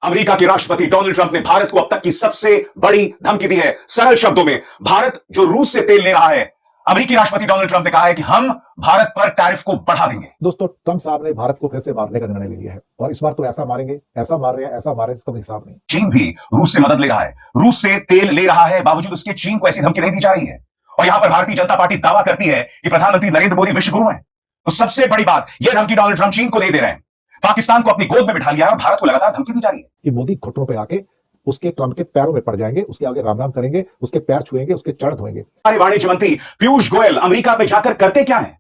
America के राष्ट्रपति Donald Trump ने भारत को अब तक की सबसे बड़ी धमकी दी है। सरल शब्दों में, भारत जो रूस से तेल ले रहा है, अमेरिकी राष्ट्रपति डोनाल्ड ट्रंप ने कहा है कि हम भारत पर टैरिफ को बढ़ा देंगे। दोस्तों, ट्रंप साहब ने भारत को फिर से मारने का निर्णय ले लिया है और इस बार तो ऐसा मारेंगे, ऐसा मार रहे हैं, ऐसा मारे इसका हिसाब नहीं। चीन भी रूस से मदद ले रहा है, रूस से तेल ले रहा है, बावजूद उसके चीन को ऐसी धमकी नहीं दी जा रही है। और यहां पर भारतीय जनता पार्टी दावा करती है कि प्रधानमंत्री नरेंद्र मोदी विश्व गुरु हैं। तो सबसे बड़ी बात, यह धमकी डोनाल्ड ट्रंप चीन को नहीं दे रहे हैं, पाकिस्तान को अपनी गोद में बिठा लिया है और भारत को लगातार धमकी दी जा रही है कि मोदी घुटनों पे आके उसके ट्रंप के पैरों में पड़ जाएंगे, उसके आगे राम राम करेंगे, उसके पैर छुएंगे, उसके चरण धोएंगे। हमारे वाणिज्य मंत्री पीयूष गोयल अमेरिका में जाकर करते क्या है?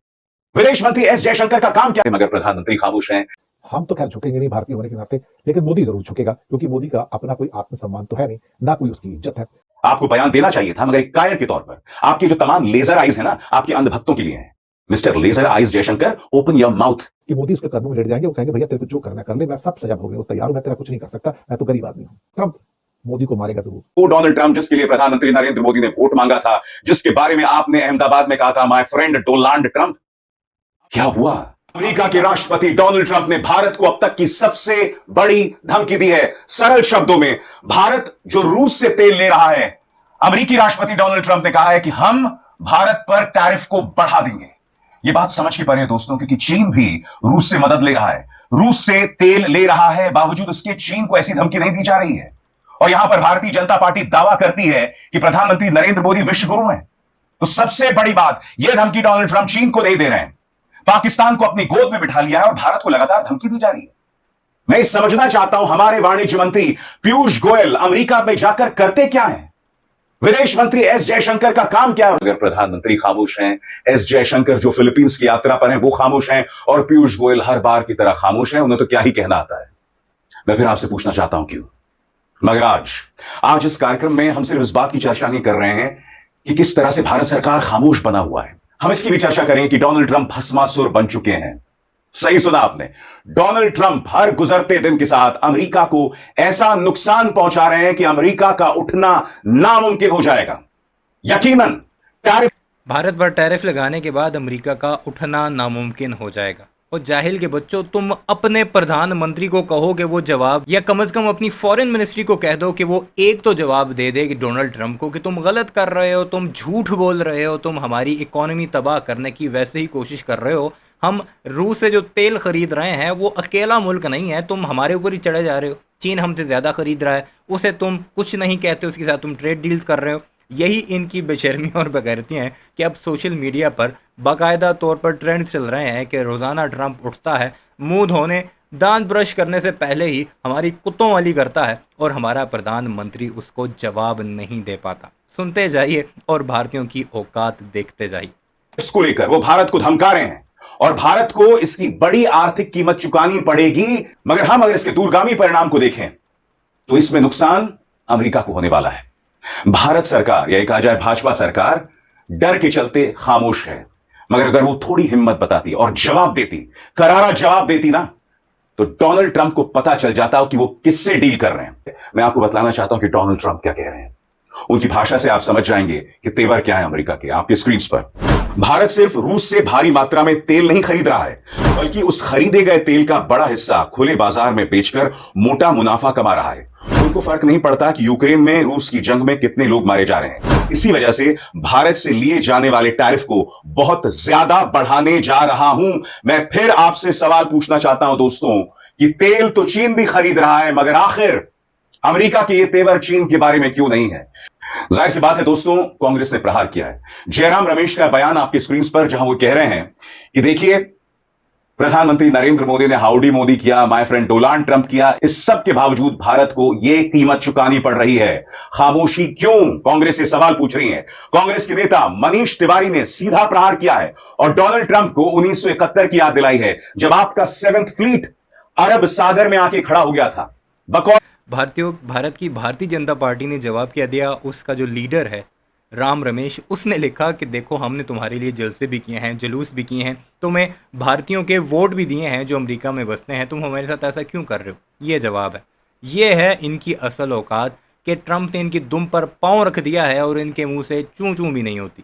विदेश मंत्री एस जयशंकर का काम क्या है? मगर प्रधानमंत्री खामोश हैं। हम तो खैर झुकेंगे नहीं भारतीय होने के नाते, लेकिन मोदी जरूर झुकेगा, क्योंकि मोदी का अपना कोई आत्मसम्मान तो है नहीं, ना कोई उसकी इज्जत है। आपको बयान देना चाहिए था, मगर एक कायर के तौर पर आपके जो तमाम लेजर आइज है ना, आपके अंधभक्तों के लिए है। Mister laser eyes Jaishankar, open your mouth. कि मोदी उसके कदमों में लेट जाएंगे, वो कहेंगे भैया तेरे को जो करना कर ले, मैं सब सजा भोगने को तैयार हूं, मैं तेरा कुछ नहीं कर सकता, मैं तो गरीब आदमी हूं। ट्रंप मोदी को मारेगा जरूर। वो डोनाल्ड ट्रंप जिसके लिए प्रधानमंत्री नरेंद्र मोदी ने वोट मांगा था, जिसके बारे में आपने अहमदाबाद में कहा था माय फ्रेंड डोनाल्ड ट्रंप, क्या हुआ? अमेरिका के राष्ट्रपति डोनाल्ड ट्रंप ने भारत को अब तक की सबसे बड़ी धमकी दी है। सरल शब्दों में, भारत जो रूस से तेल ले रहा है, अमेरिकी राष्ट्रपति डोनाल्ड ट्रंप ने कहा है कि हम भारत पर टैरिफ को बढ़ा देंगे। यह बात समझ के परे है दोस्तों, क्योंकि चीन भी रूस से मदद ले रहा है, रूस से तेल ले रहा है, बावजूद उसके चीन को ऐसी धमकी नहीं दी जा रही है। और यहां पर भारतीय जनता पार्टी दावा करती है कि प्रधानमंत्री नरेंद्र मोदी विश्व गुरु हैं। तो सबसे बड़ी बात, यह धमकी डोनाल्ड ट्रंप चीन को नहीं दे रहे हैं, पाकिस्तान को अपनी गोद में बिठा लिया है और भारत को लगातार धमकी दी जा रही है। मैं समझना चाहता हूं, हमारे वाणिज्य मंत्री पीयूष गोयल अमेरिका में जाकर करते क्या है? विदेश मंत्री एस जयशंकर का काम क्या है? अगर प्रधानमंत्री खामोश हैं, एस जयशंकर जो फिलीपींस की यात्रा पर हैं वो खामोश हैं, और पीयूष गोयल हर बार की तरह खामोश हैं, उन्हें तो क्या ही कहना आता है। मैं फिर आपसे पूछना चाहता हूं क्यों? मगर आज इस कार्यक्रम में हम सिर्फ इस बात की चर्चा नहीं कर रहे हैं कि किस तरह से भारत सरकार खामोश बना हुआ है, हम इसकी भी चर्चा करें कि डोनाल्ड ट्रंप भस्मासुर बन चुके हैं। सही सुना आपने, डोनाल्ड ट्रंप हर गुजरते दिन के साथ अमेरिका को ऐसा नुकसान पहुंचा रहे हैं कि अमेरिका का उठना नामुमकिन हो जाएगा। यकीनन टैरिफ, भारत पर टैरिफ लगाने के बाद अमेरिका का उठना नामुमकिन हो जाएगा। और जाहिल के बच्चों, तुम अपने प्रधानमंत्री को कहो कि वो जवाब, या कम से कम अपनी फॉरेन मिनिस्ट्री को कह दो कि वो एक तो जवाब दे दे कि डोनाल्ड ट्रंप को, कि तुम गलत कर रहे हो, तुम झूठ बोल रहे हो, तुम हमारी इकोनॉमी तबाह करने की वैसे ही कोशिश कर रहे हो। हम रूस से जो तेल खरीद रहे हैं वो अकेला मुल्क नहीं है, तुम हमारे ऊपर ही चढ़े जा रहे हो। चीन हमसे ज़्यादा खरीद रहा है, उसे तुम कुछ नहीं कहते, उसके साथ तुम ट्रेड डील्स कर रहे हो। यही इनकी बेशर्मी और बेगैरती हैं कि अब सोशल मीडिया पर बाकायदा तौर पर ट्रेंड चल रहे हैं कि रोज़ाना ट्रंप उठता है, मुंह धोने, दांत ब्रश करने से पहले ही हमारी कुत्तों वाली करता है और हमारा प्रधानमंत्री उसको जवाब नहीं दे पाता। सुनते जाइए और भारतीयों की औकात देखते जाइए। इसको लेकर वो भारत को धमका रहे हैं और भारत को इसकी बड़ी आर्थिक कीमत चुकानी पड़ेगी। मगर हम अगर इसके दूरगामी परिणाम को देखें तो इसमें नुकसान अमेरिका को होने वाला है। भारत सरकार, या कहा जाए भाजपा सरकार, डर के चलते खामोश है। मगर अगर वो थोड़ी हिम्मत बताती और जवाब देती, करारा जवाब देती ना, तो डोनाल्ड ट्रंप को पता चल जाता कि वो किससे डील कर रहे हैं। मैं आपको बतलाना चाहता हूं कि डोनाल्ड ट्रंप क्या कह रहे हैं। उनकी भाषा से आप समझ जाएंगे कि तेवर क्या है अमेरिका के। आपके स्क्रीन पर भारत सिर्फ रूस से भारी मात्रा में तेल नहीं खरीद रहा है, बल्कि उस खरीदे गए तेल का बड़ा हिस्सा खुले बाजार में बेचकर मोटा मुनाफा कमा रहा है। उनको फर्क नहीं पड़ता कि यूक्रेन में रूस की जंग में कितने लोग मारे जा रहे हैं। इसी वजह से भारत से लिए जाने वाले टैरिफ को बहुत ज्यादा बढ़ाने जा रहा हूं। मैं फिर आपसे सवाल पूछना चाहता हूं दोस्तों, कि तेल तो चीन भी खरीद रहा है, मगर आखिर अमेरिका के ये तेवर चीन के बारे में क्यों नहीं है? जाहिर सी बात है दोस्तों, कांग्रेस ने प्रहार किया है। जयराम रमेश का बयान आपकी स्क्रीन पर, जहां वो कह रहे हैं कि देखिए, प्रधानमंत्री नरेंद्र मोदी ने हाउडी मोदी किया, माय फ्रेंड डोनाल्ड ट्रंप किया, इस सब के बावजूद भारत को यह कीमत चुकानी पड़ रही है। खामोशी क्यों? कांग्रेस से सवाल पूछ रही है। कांग्रेस के नेता मनीष तिवारी ने सीधा प्रहार किया है और डोनाल्ड ट्रंप को 1971 की याद दिलाई है, जब आपका 7th फ्लीट अरब सागर में आके खड़ा हो गया था। भारत की भारतीय जनता पार्टी ने जवाब क्या दिया? उसका जो लीडर है राम रमेश, उसने लिखा कि देखो, हमने तुम्हारे लिए जलसे भी किए हैं, जुलूस भी किए हैं, तुम्हें भारतीयों के वोट भी दिए हैं जो अमेरिका में बसते हैं, तुम हमारे साथ ऐसा क्यों कर रहे हो? ये जवाब है। ये है इनकी असल औकात कि ट्रंप ने इनकी दुम पर पांव रख दिया है और इनके मुंह से चूं चूं भी नहीं होती।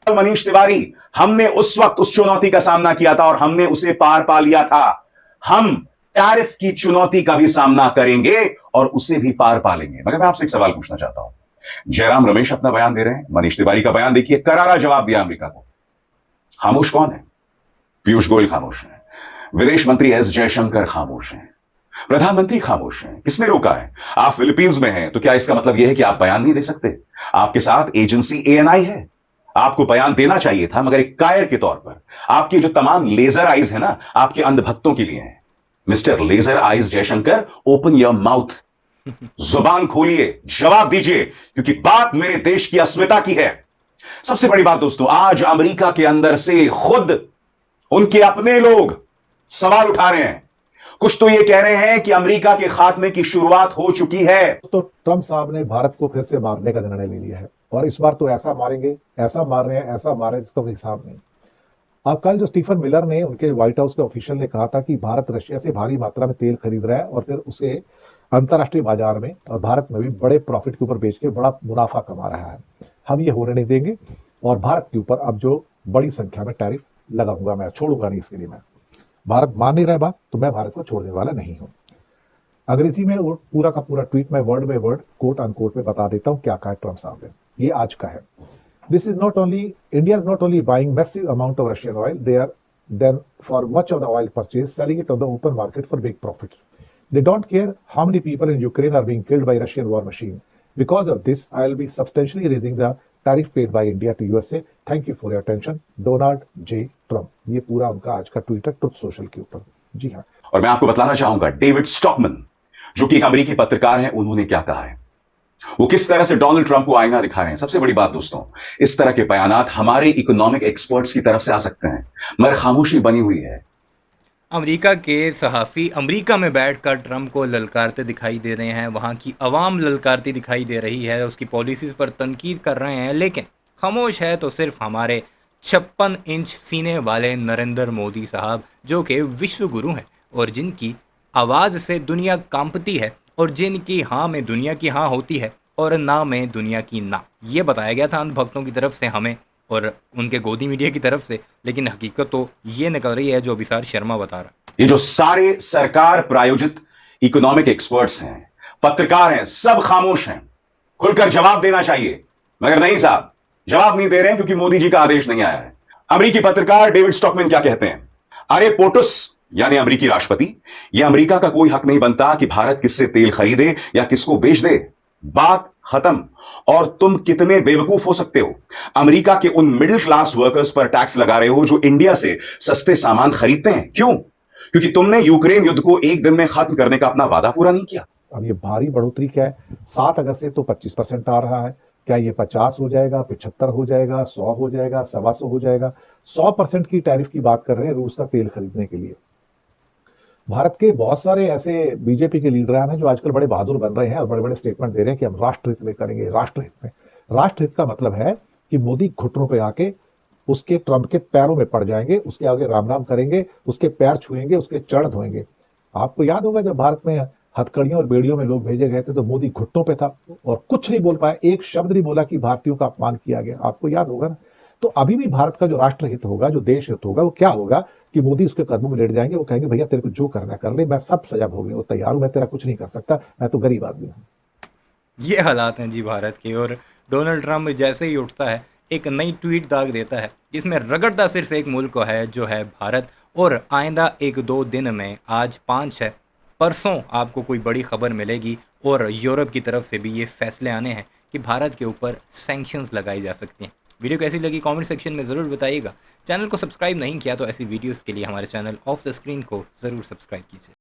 मनीष तिवारी, हमने उस वक्त उस चुनौती का सामना किया था और हमने उसे पार पा लिया था। हम टैरिफ की चुनौती का भी सामना करेंगे और उसे भी पार पालेंगे। मगर मैं आपसे एक सवाल पूछना चाहता हूं। जयराम रमेश अपना बयान दे रहे हैं, मनीष तिवारी का बयान देखिए, करारा जवाब दिया अमेरिका को। खामोश कौन है? पीयूष गोयल खामोश है, विदेश मंत्री एस जयशंकर खामोश हैं, प्रधानमंत्री खामोश हैं। किसने रोका है? आप फिलीपींस में हैं, तो क्या इसका मतलब यह है कि आप बयान नहीं दे सकते? आपके साथ एजेंसी एएनआई है, आपको बयान देना चाहिए था, मगर एक कायर के तौर पर। आपकी जो तमाम लेजर आइज है ना, आपके अंधभक्तों के लिए है। Mister laser eyes Jaishankar, open your mouth, जुबान खोलिए, जवाब दीजिए, क्योंकि बात मेरे देश की अस्मिता की है। सबसे बड़ी बात दोस्तों, आज अमेरिका के अंदर से खुद उनके अपने लोग सवाल उठा रहे हैं। कुछ तो ये कह रहे हैं कि अमेरिका के खात्मे की शुरुआत हो चुकी है। तो ट्रंप साहब ने भारत को फिर से मारने का निर्णय ले लिया है और इस बार तो ऐसा मारेंगे, ऐसा मार रहे हैं, ऐसा मार रहे हैं जिसका कोई हिसाब नहीं। अब कल जो स्टीफन मिलर ने, उनके व्हाइट हाउस के ऑफिशियल ने कहा था कि भारत रशिया से भारी मात्रा में तेल खरीद रहा है और फिर उसे अंतर्राष्ट्रीय बाजार में और भारत में भी बड़े प्रॉफिट के ऊपर बेच के बड़ा मुनाफा कमा रहा है। हम ये होने नहीं देंगे और भारत के ऊपर अब जो बड़ी संख्या में टैरिफ लगाऊंगा, मैं छोड़ूंगा नहीं। इसके लिए मैं, भारत मान नहीं रहा बात, तो मैं भारत को छोड़ने वाला नहीं हूं। अंग्रेजी में पूरा का पूरा ट्वीट मैं word by word quote unquote में बता देता हूं क्या कहा ट्रंप साहब ने। ये आज का है। This is not only, India is not only buying massive amount of Russian oil, they are then for much of the oil purchase selling it on the open market for big profits. They don't care how many people in Ukraine are being killed by Russian war machine. Because of this, I will be substantially raising the tariff paid by India to USA. Thank you for your attention. Donald J. Trump. ये पूरा उनका आज का tweet है truth social के ऊपर। जी हाँ। और मैं आपको बताना चाहूंगा, डेविड स्टॉकमैन जो कि एक अमेरिकी पत्रकार हैं, उन्होंने क्या कहा है, वो किस तरह से डोनाल्ड ट्रंप को आईना दिखा रहे हैं। सबसे बड़ी बात दोस्तों, इस तरह के बयानात हमारे इकोनॉमिक एक्सपर्ट्स की तरफ से आ सकते हैं, मगर खामोशी बनी हुई है। अमेरिका के सहाफ़ी अमेरिका में बैठकर ट्रंप को ललकारते दिखाई दे रहे हैं, वहाँ की आवाम ललकारती दिखाई दे रही है, उसकी पॉलिसीज़ पर तनकीद कर रहे हैं, लेकिन खामोश है तो सिर्फ हमारे 56 इंच सीने वाले नरेंद्र मोदी साहब, जो कि विश्व गुरु हैं और जिनकी आवाज़ से दुनिया कांपती है और जिनकी हाँ में दुनिया की हाँ होती है और ना में दुनिया की ना। ये बताया गया था अंधभक्तों की तरफ से हमें और उनके गोदी मीडिया की तरफ से, लेकिन हकीकत तो ये निकल रही है जो अभिसार शर्मा बता रहा है। ये जो सारे सरकार प्रायोजित इकोनॉमिक एक्सपर्ट्स हैं, पत्रकार हैं, सब खामोश हैं। खुलकर जवाब देना चाहिए, मगर नहीं साहब, जवाब नहीं दे रहे हैं क्योंकि मोदी जी का आदेश नहीं आया है। अमेरिकी पत्रकार डेविड स्टॉकमैन क्या कहते हैं? अरे पोटुस यानी अमेरिकी राष्ट्रपति, यह अमेरिका का कोई हक नहीं बनता कि भारत किससे तेल खरीदे या किसको बेच दे। बात खत्म। और तुम कितने बेवकूफ हो सकते हो? अमेरिका के उन मिडिल क्लास वर्कर्स पर टैक्स लगा रहे हो जो इंडिया से सस्ते सामान खरीदते हैं। क्यों? क्योंकि तुमने यूक्रेन युद्ध को एक दिन में खत्म करने का अपना वादा पूरा नहीं किया। अब ये भारी बढ़ोतरी क्या है? 7 अगस्त से तो 25% आ रहा है। क्या ये 50 हो जाएगा, 75 हो जाएगा, 100 हो जाएगा, 125 हो जाएगा? 100% की टैरिफ की बात कर रहे हैं रूस का तेल खरीदने के लिए। भारत के बहुत सारे ऐसे बीजेपी के लीडर हैं जो आजकल बड़े बहादुर बन रहे हैं और बड़े बड़े स्टेटमेंट दे रहे हैं कि हम राष्ट्रहित में करेंगे। राष्ट्रहित में, राष्ट्रहित का मतलब है कि मोदी घुटनों पे आके उसके ट्रंप के पैरों में पड़ जाएंगे, उसके आगे राम राम करेंगे, उसके पैर छुएंगे, उसके चरण धोएंगे। आपको याद होगा जब भारत में हथकड़ियों और बेड़ियों में लोग भेजे गए थे तो मोदी घुटनों पे था और कुछ नहीं बोल पाया, एक शब्द नहीं बोला कि भारतीयों का अपमान किया गया। आपको याद होगा ना? तो अभी भी भारत का जो राष्ट्रहित होगा, जो देश हित होगा, वो क्या होगा कि मोदी उसके कदमों में लेट जाएंगे। वो कहेंगे भैया तेरे को जो करना कर ले, मैं सब सजा भोगने को तैयार हूं, मैं तेरा कुछ नहीं कर सकता, मैं तो गरीब आदमी हूं। ये हालात हैं जी भारत के। और डोनाल्ड ट्रंप जैसे ही उठता है एक नई ट्वीट दाग देता है जिसमें रगड़ता सिर्फ एक मुल्क है जो है भारत। और आइंदा 1-2 दिन में, आज 5 है, परसों आपको कोई बड़ी खबर मिलेगी और यूरोप की तरफ से भी ये फैसले आने हैं कि भारत के ऊपर सैंक्शंस लगाई जा सकती हैं। वीडियो कैसी लगी कमेंट सेक्शन में ज़रूर बताइएगा। चैनल को सब्सक्राइब नहीं किया तो ऐसी वीडियोस के लिए हमारे चैनल ऑफ द स्क्रीन को ज़रूर सब्सक्राइब कीजिए।